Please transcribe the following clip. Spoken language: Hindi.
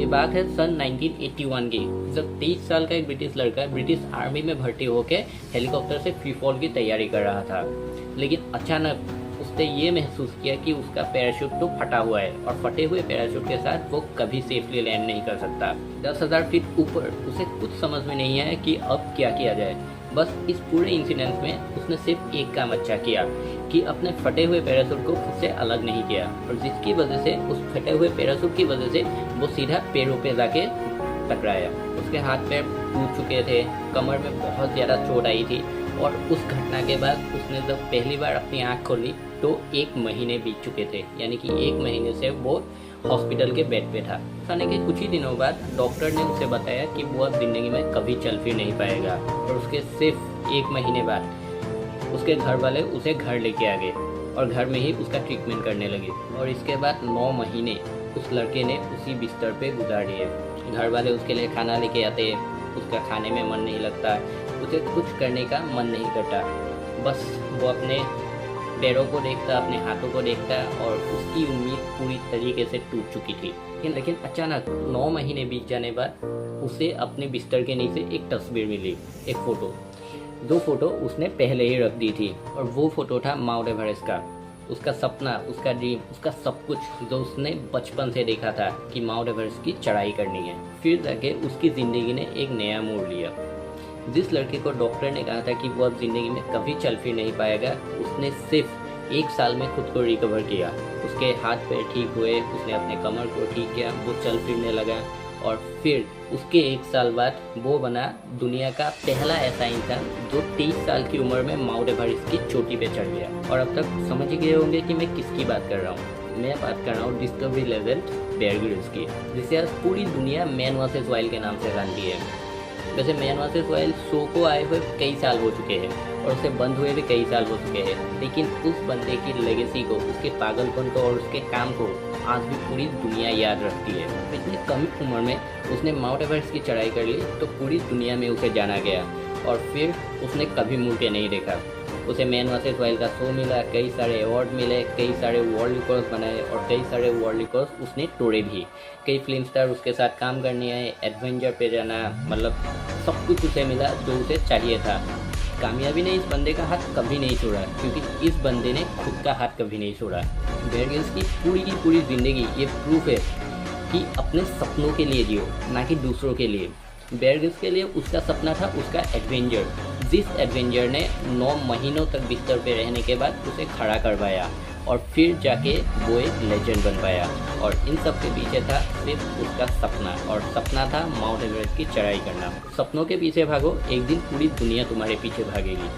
ये बात है सन 1981 की, जब 23 साल का एक ब्रिटिश लड़का ब्रिटिश आर्मी में भर्ती होकर हेलीकॉप्टर से फ्री फॉल की तैयारी कर रहा था। लेकिन अचानक उसने ये महसूस किया कि उसका पैराशूट तो फटा हुआ है और फटे हुए पैराशूट के साथ वो कभी सेफली लैंड नहीं कर सकता। 10,000 फीट ऊपर उसे कुछ समझ में नहीं आया कि अब क्या किया जाए। बस इस पूरे इंसिडेंट में उसने सिर्फ एक काम अच्छा किया कि अपने फटे हुए पैराशूट को खुद से अलग नहीं किया, और जिसकी वजह से उस फटे हुए पैराशूट की वजह से वो सीधा पेड़ों पे जाके टकराया। उसके हाथ पैर टूट चुके थे, कमर में बहुत ज़्यादा चोट आई थी, और उस घटना के बाद उसने जब पहली बार अपनी आँख खोली तो 1 महीने बीत चुके थे, यानी कि 1 महीने से वो हॉस्पिटल के बेड पे था। आने के कुछ ही दिनों बाद डॉक्टर ने उसे बताया कि वो अब जिंदगी में कभी चल फिर नहीं पाएगा, और उसके सिर्फ 1 महीने बाद उसके घर वाले उसे घर लेके आ गए और घर में ही उसका ट्रीटमेंट करने लगे। और इसके बाद 9 महीने उस लड़के ने उसी बिस्तर पे गुजार दिए। घर वाले उसके लिए खाना लेके आते, उसका खाने में मन नहीं लगता, उसे कुछ करने का मन नहीं करता, बस वो अपने पैरों को देखता, अपने हाथों को देखता, और उसकी उम्मीद पूरी तरीके से टूट चुकी थी। लेकिन अचानक 9 महीने बीत जाने बाद उसे अपने बिस्तर के नीचे एक तस्वीर मिली, एक फ़ोटो। जो फ़ोटो उसने पहले ही रख दी थी, और वो फ़ोटो था माउंट एवरेस्ट का। उसका सपना, उसका ड्रीम, उसका सब कुछ जो उसने बचपन से देखा था कि माउंट एवरेस्ट की चढ़ाई करनी है। फिर जाके उसकी ज़िंदगी ने एक नया मोड़ लिया। जिस लड़के को डॉक्टर ने कहा था कि वो अब ज़िंदगी में कभी चल फिर नहीं पाएगा, उसने सिर्फ 1 साल में खुद को रिकवर किया। उसके हाथ पैर ठीक हुए, उसने अपने कमर को ठीक किया, वो चल फिरने लगा, और फिर उसके 1 साल बाद वो बना दुनिया का पहला ऐसा इंसान जो 23 साल की उम्र में माउंट एवरेस्ट की चोटी पे चढ़ गया। और अब तक समझ ही गए होंगे कि मैं किसकी बात कर रहा हूँ। मैं बात कर रहा हूँ डिस्कवरी लेजेंड बेयर ग्रिल्स की, जिसे आज पूरी दुनिया मैन वर्सेस वाइल्ड के नाम से जानती है। वैसे मैन वर्सेस वाइल्ड शो को आए हुए कई साल हो चुके हैं, और उसे बंद हुए भी कई साल हो चुके हैं, लेकिन उस बंदे की लेगेसी को, उसके पागलपन को और उसके काम को आज भी पूरी दुनिया याद रखती है। इतनी कम उम्र में उसने माउंट एवरेस्ट की चढ़ाई कर ली तो पूरी दुनिया में उसे जाना गया, और फिर उसने कभी मुड़ के नहीं देखा। उसे मैन वर्सेस वाइल्ड का शो मिला, कई सारे अवार्ड मिले, कई सारे वर्ल्ड रिकॉर्ड्स बनाए, और कई सारे वर्ल्ड रिकॉर्ड्स उसने तोड़े भी। कई फिल्म स्टार उसके साथ काम करने आए, एडवेंचर पे जाना, मतलब सब कुछ उसे मिला जो उसे चाहिए था। कामयाबी ने इस बंदे का हाथ कभी नहीं छोड़ा, क्योंकि इस बंदे ने खुद का हाथ कभी नहीं छोड़ा। बेयर ग्रिल्स की पूरी ज़िंदगी ये प्रूफ है कि अपने सपनों के लिए जियो, ना कि दूसरों के लिए। बेयर ग्रिल्स के लिए उसका सपना था उसका एडवेंचर, जिस एडवेंचर ने 9 महीनों तक बिस्तर पे रहने के बाद उसे खड़ा करवाया, और फिर जाके वो एक लेजेंड बन पाया। और इन सब के पीछे था सिर्फ उसका सपना, और सपना था माउंट एवरेस्ट की चढ़ाई करना। सपनों के पीछे भागो, एक दिन पूरी दुनिया तुम्हारे पीछे भागेगी।